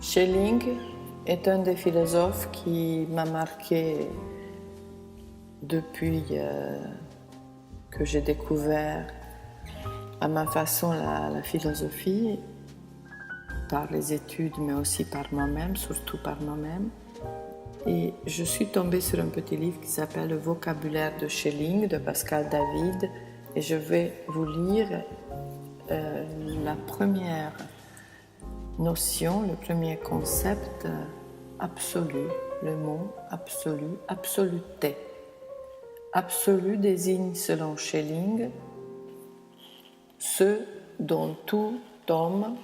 Schelling est un des philosophes qui m'a marqué depuis que j'ai découvert à ma façon la philosophie, par les études mais aussi par moi-même, surtout par moi-même. Et je suis tombée sur un petit livre qui s'appelle « Le vocabulaire de Schelling » de Pascal David, et je vais vous lire la première notion, le premier concept absolu, le mot absolu, absoluté. Absolu désigne, selon Schelling, ce dont tout homme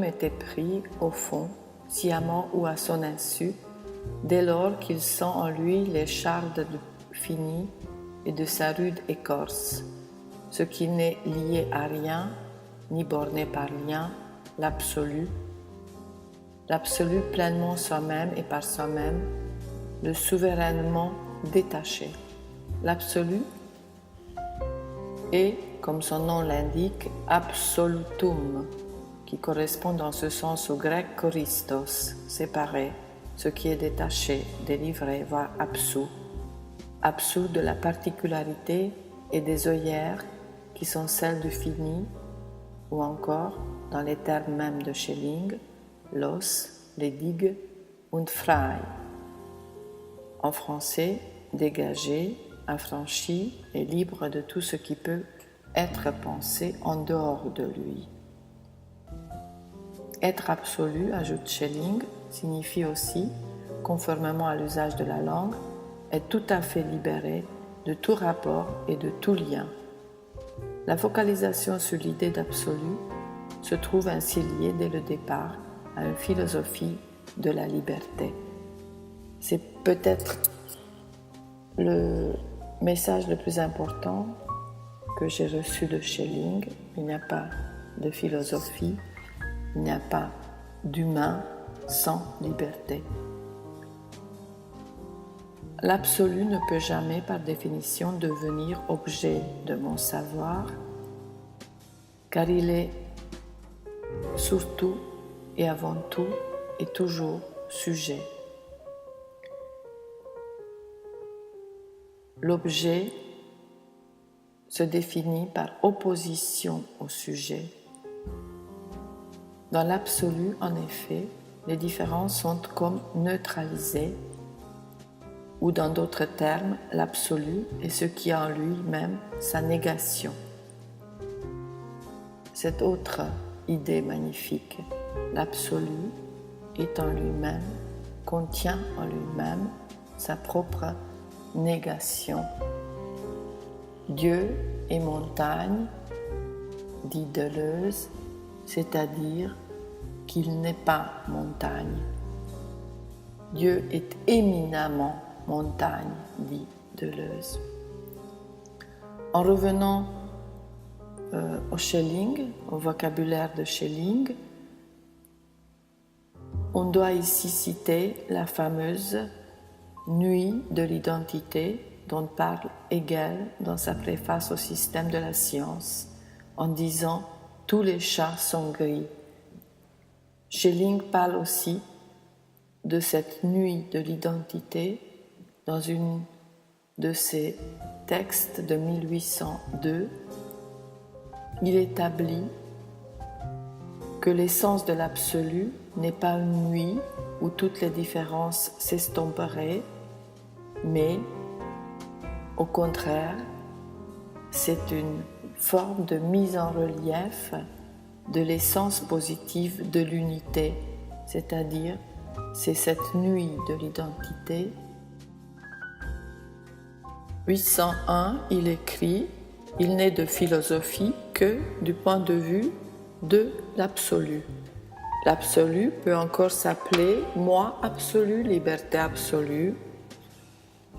était pris au fond, sciemment ou à son insu, dès lors qu'il sent en lui les chardes finies et de sa rude écorce, ce qui n'est lié à rien, ni borné par lien, l'absolu pleinement soi-même et par soi-même, le souverainement détaché. L'absolu est, comme son nom l'indique, absolutum, qui correspond dans ce sens au grec choristos, séparé, ce qui est détaché, délivré, voire absous de la particularité et des œillères qui sont celles du fini, ou encore, dans les termes mêmes de Schelling, los, ledig und frei. En français, dégagé, affranchi et libre de tout ce qui peut être pensé en dehors de lui. Être absolu, ajoute Schelling, signifie aussi, conformément à l'usage de la langue, être tout à fait libéré de tout rapport et de tout lien. La focalisation sur l'idée d'absolu se trouve ainsi liée dès le départ à une philosophie de la liberté. C'est peut-être le message le plus important que j'ai reçu de Schelling. Il n'y a pas de philosophie, il n'y a pas d'humain sans liberté. L'absolu ne peut jamais, par définition, devenir objet de mon savoir, car il est surtout et avant tout et toujours sujet. L'objet se définit par opposition au sujet. Dans l'absolu, en effet, les différences sont comme neutralisées, ou dans d'autres termes, l'absolu est ce qui a en lui-même sa négation. Cette autre idée magnifique, l'absolu est en lui-même, contient en lui-même sa propre négation. Dieu est montagne, dit Deleuze, c'est-à-dire qu'il n'est pas montagne. Dieu est éminemment montagne, dit Deleuze. En revenant au Schelling, au vocabulaire de Schelling, on doit ici citer la fameuse nuit de l'identité dont parle Hegel dans sa préface au système de la science, en disant « tous les chats sont gris ». Schelling parle aussi de cette nuit de l'identité dans une de ses textes de 1802. Il établit que l'essence de l'absolu n'est pas une nuit où toutes les différences s'estomperaient, mais au contraire, c'est une forme de mise en relief de l'essence positive de l'unité, c'est-à-dire c'est cette nuit de l'identité. 801, il écrit « Il n'est de philosophie que du point de vue de l'absolu. L'absolu peut encore s'appeler moi absolu, liberté absolue,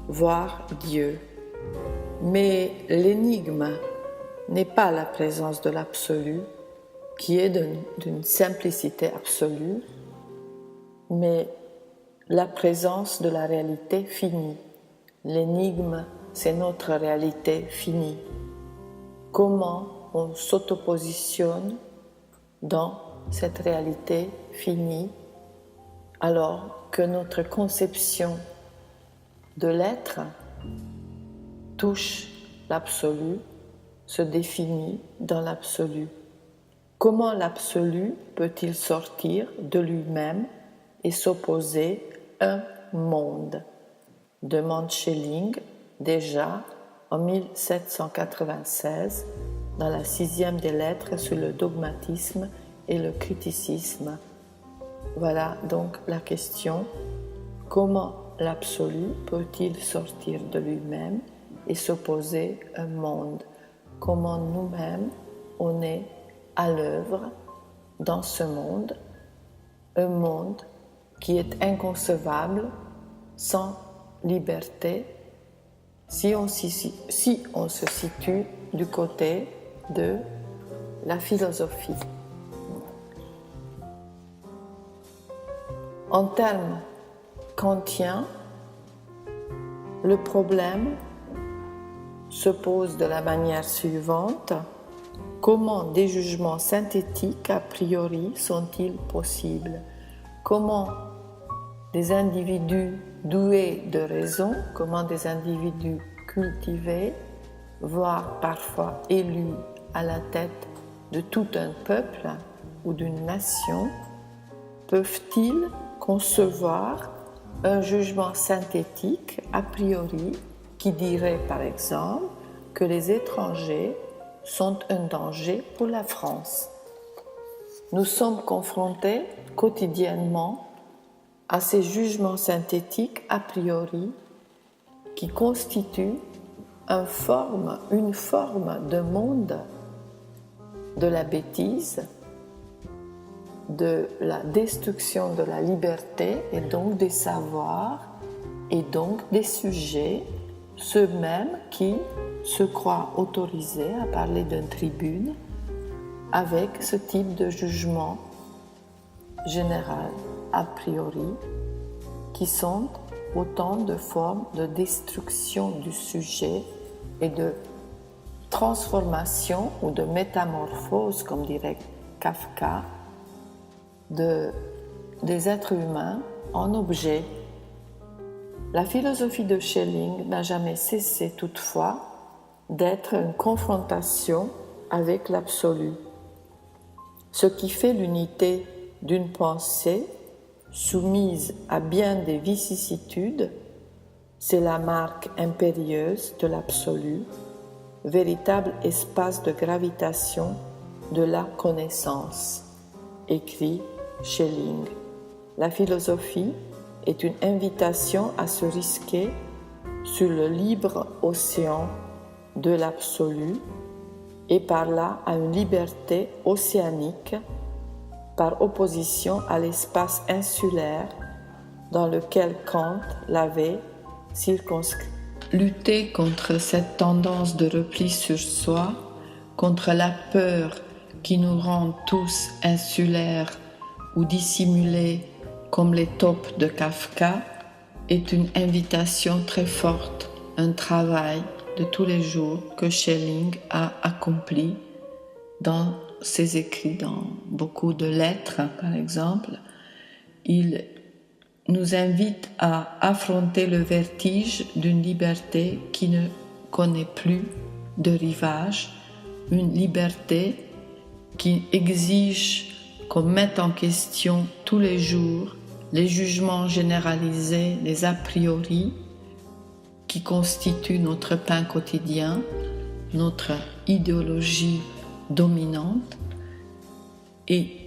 voire Dieu. Mais l'énigme n'est pas la présence de l'absolu, qui est d'une simplicité absolue, mais la présence de la réalité finie. L'énigme, c'est notre réalité finie. Comment on s'autopositionne dans cette réalité finit alors que notre conception de l'être touche l'absolu, se définit dans l'absolu. Comment l'absolu peut-il sortir de lui-même et s'opposer à un monde? Demande Schelling déjà en 1796 dans la 6e des lettres sur le dogmatisme et le criticisme. Voilà donc la question: comment l'absolu peut-il sortir de lui-même et s'opposer à un monde? Comment nous-mêmes on est à l'œuvre dans ce monde, un monde qui est inconcevable sans liberté si on se situe du côté de la philosophie. En termes kantiens, le problème se pose de la manière suivante: comment des jugements synthétiques a priori sont-ils possibles? Comment des individus doués de raison, comment des individus cultivés, voire parfois élus à la tête de tout un peuple ou d'une nation, peuvent-ils concevoir un jugement synthétique a priori qui dirait par exemple que les étrangers sont un danger pour la France? Nous sommes confrontés quotidiennement à ces jugements synthétiques a priori qui constituent une forme de monde de la bêtise, de la destruction de la liberté et donc des savoirs et donc des sujets, ceux-mêmes qui se croient autorisés à parler d'une tribune avec ce type de jugement général a priori, qui sont autant de formes de destruction du sujet et de transformation ou de métamorphose, comme dirait Kafka, des êtres humains en objets. La philosophie de Schelling n'a jamais cessé toutefois d'être une confrontation avec l'absolu. Ce qui fait l'unité d'une pensée soumise à bien des vicissitudes, c'est la marque impérieuse de l'absolu, véritable espace de gravitation de la connaissance, écrit Schelling. La philosophie est une invitation à se risquer sur le libre océan de l'absolu et par là à une liberté océanique par opposition à l'espace insulaire dans lequel Kant l'avait circonscrit. Lutter contre cette tendance de repli sur soi, contre la peur qui nous rend tous insulaires ou dissimulés comme les taupes de Kafka, est une invitation très forte, un travail de tous les jours que Schelling a accompli dans ses écrits, dans beaucoup de lettres par exemple. Il nous invite à affronter le vertige d'une liberté qui ne connaît plus de rivage, une liberté qui exige qu'on mette en question tous les jours les jugements généralisés, les a priori qui constituent notre pain quotidien, notre idéologie dominante, et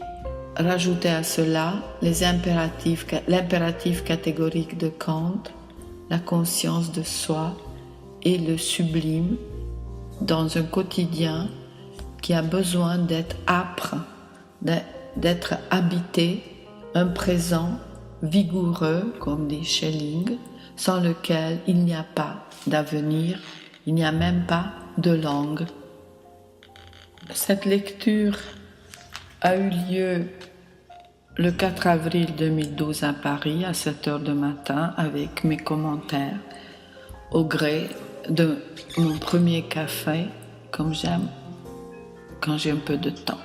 rajouter à cela l'impératif catégorique de Kant, la conscience de soi et le sublime dans un quotidien qui a besoin d'être âpre, d'être habité, un présent vigoureux, comme dit Schelling, sans lequel il n'y a pas d'avenir, il n'y a même pas de langue. Cette lecture a eu lieu le 4 avril 2012 à Paris, à 7h du matin, avec mes commentaires, au gré de mon premier café, comme j'aime quand j'ai un peu de temps.